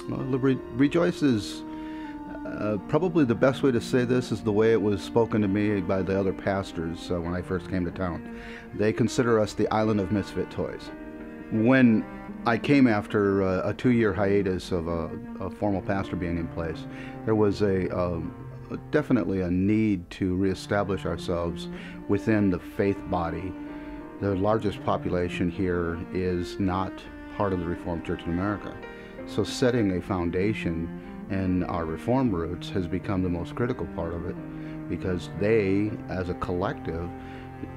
Well, Rejoice is probably the best way to say this is the way it was spoken to me by the other pastors when I first came to town. They consider us the island of misfit toys. When I came after a 2-year hiatus of a formal pastor being in place, there was definitely a need to reestablish ourselves within the faith body. The largest population here is not part of the Reformed Church in America. So setting a foundation in our Reformed roots has become the most critical part of it, because they, as a collective,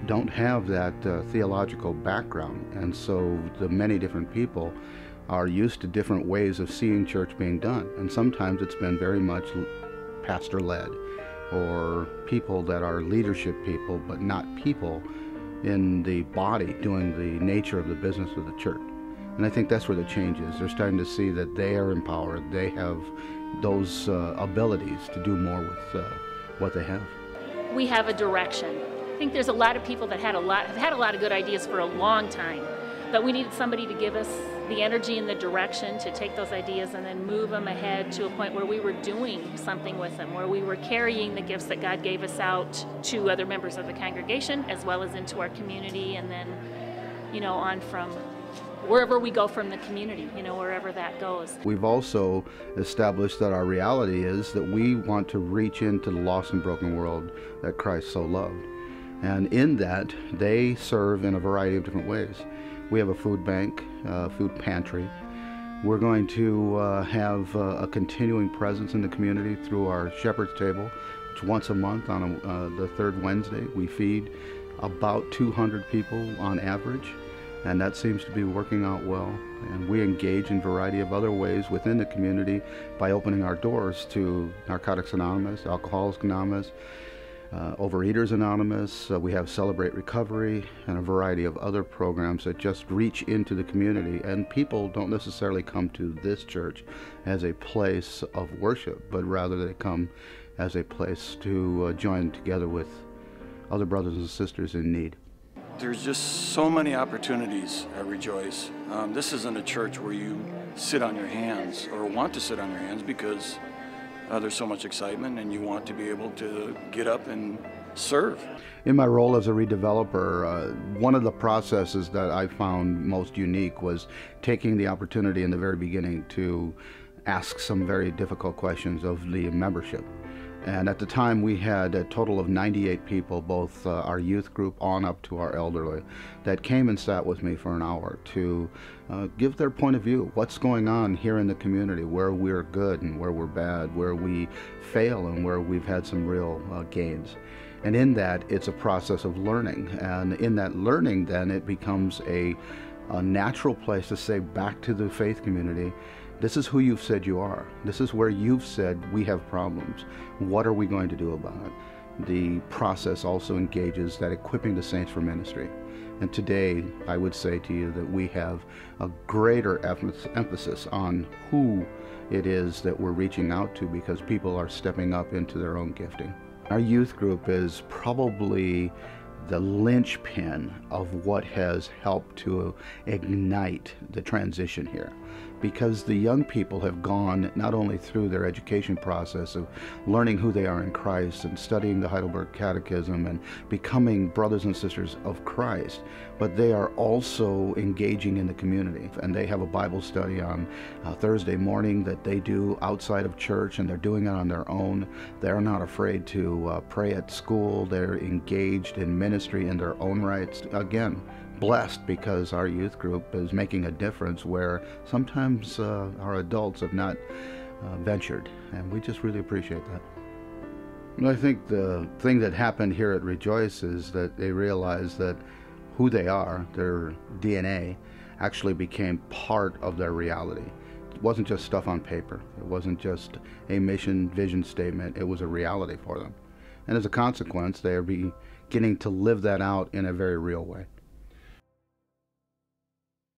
don't have that theological background. And so the many different people are used to different ways of seeing church being done. And sometimes it's been very much pastor-led, or people that are leadership people, but not people in the body doing the nature of the business of the church. And I think that's where the change is. They're starting to see that they are empowered. They have those abilities to do more with what they have. We have a direction. I think there's a lot of people that have had a lot of good ideas for a long time, but we needed somebody to give us the energy and the direction to take those ideas and then move them ahead to a point where we were doing something with them, where we were carrying the gifts that God gave us out to other members of the congregation, as well as into our community, and then, on from wherever we go from the community, wherever that goes. We've also established that our reality is that we want to reach into the lost and broken world that Christ so loved. And in that, they serve in a variety of different ways. We have a food bank, food pantry. We're going to have a continuing presence in the community through our Shepherd's Table, which once a month on the third Wednesday, we feed about 200 people on average. And that seems to be working out well. And we engage in a variety of other ways within the community by opening our doors to Narcotics Anonymous, Alcoholics Anonymous, Overeaters Anonymous. We have Celebrate Recovery and a variety of other programs that just reach into the community. And people don't necessarily come to this church as a place of worship, but rather they come as a place to join together with other brothers and sisters in need. There's just so many opportunities at Rejoice. This isn't a church where you sit on your hands or want to sit on your hands, because there's so much excitement and you want to be able to get up and serve. In my role as a redeveloper, one of the processes that I found most unique was taking the opportunity in the very beginning to ask some very difficult questions of the membership. And at the time, we had a total of 98 people, both our youth group on up to our elderly, that came and sat with me for an hour to give their point of view. What's going on here in the community, where we're good and where we're bad, where we fail and where we've had some real gains. And in that, it's a process of learning. And in that learning, then, it becomes a natural place to say back to the faith community, this is who you've said you are. This is where you've said we have problems. What are we going to do about it? The process also engages that equipping the saints for ministry. And today, I would say to you that we have a greater emphasis on who it is that we're reaching out to, because people are stepping up into their own gifting. Our youth group is probably the linchpin of what has helped to ignite the transition here, because the young people have gone not only through their education process of learning who they are in Christ and studying the Heidelberg Catechism and becoming brothers and sisters of Christ, but they are also engaging in the community. And they have a Bible study on Thursday morning that they do outside of church, and they're doing it on their own. They're not afraid to pray at school. They're engaged in ministry in their own rights. Again, blessed because our youth group is making a difference where sometimes our adults have not ventured, and we just really appreciate that. And I think the thing that happened here at Rejoice is that they realized that who they are, their DNA, actually became part of their reality. It wasn't just stuff on paper. It wasn't just a mission, vision statement. It was a reality for them. And as a consequence, they are beginning to live that out in a very real way.